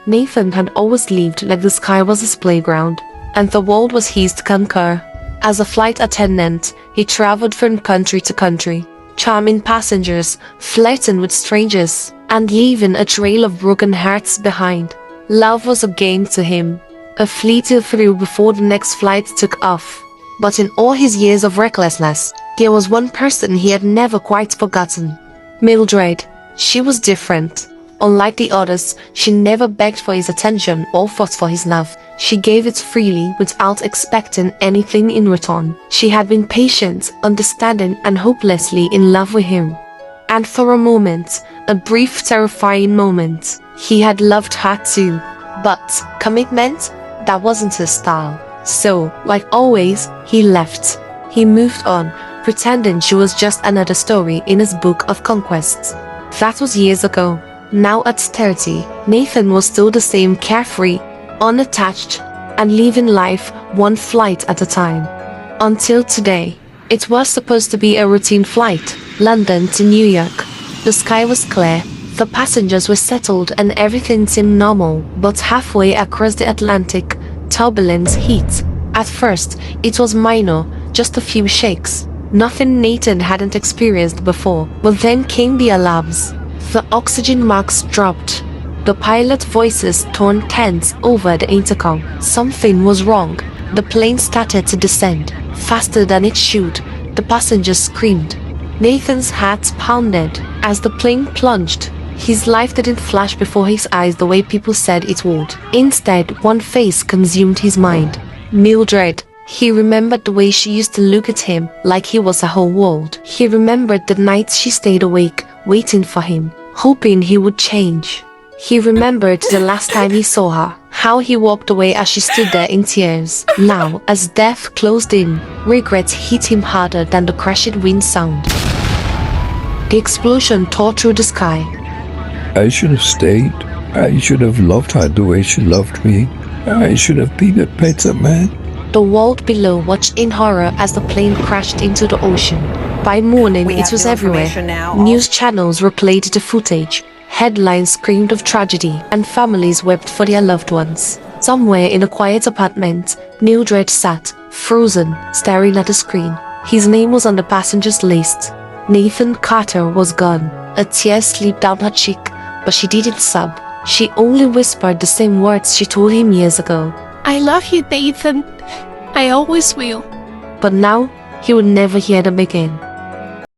Nathan had always lived like the sky was his playground, and the world was his to conquer. As a flight attendant, he traveled from country to country, charming passengers, flirting with strangers, and leaving a trail of broken hearts behind. Love was a game to him, a fleeting thrill before the next flight took off. But in all his years of recklessness, there was one person he had never quite forgotten. Mildred. She was different. Unlike the others, she never begged for his attention or fought for his love. She gave it freely without expecting anything in return. She had been patient, understanding, and hopelessly in love with him. And for a moment, a brief, terrifying moment, he had loved her too. But commitment, that wasn't his style. So, like always, he left. He moved on, pretending she was just another story in his book of conquests. That was years ago. Now at 30, Nathan was still the same carefree, unattached, and living life one flight at a time. Until today. It was supposed to be a routine flight, London to New York. The sky was clear, the passengers were settled, and everything seemed normal, but halfway across the Atlantic, turbulence hit. At first, it was minor, just a few shakes. Nothing Nathan hadn't experienced before, but then came the alarms. The oxygen marks dropped. The pilot voices turned tense over the intercom. Something was wrong. The plane started to descend, faster than it should. The passengers screamed. Nathan's heart pounded as the plane plunged. His life didn't flash before his eyes the way people said it would. Instead, one face consumed his mind. Mildred. He remembered the way she used to look at him, like he was a whole world. He remembered the nights she stayed awake, waiting for him, hoping he would change. He remembered the last time he saw her, how he walked away as she stood there in tears. Now, as death closed in, regret hit him harder than the crashing wind sound. The explosion tore through the sky. I should have stayed. I should have loved her the way she loved me. I should have been a better man. The world below watched in horror as the plane crashed into the ocean. By morning, it was everywhere. News channels replayed the footage. Headlines screamed of tragedy, and families wept for their loved ones. Somewhere in a quiet apartment, Mildred sat, frozen, staring at the screen. His name was on the passengers list. Nathan Carter was gone. A tear slipped down her cheek, but she didn't sob. She only whispered the same words she told him years ago. I love you, Nathan. I always will. But now, he would never hear them again.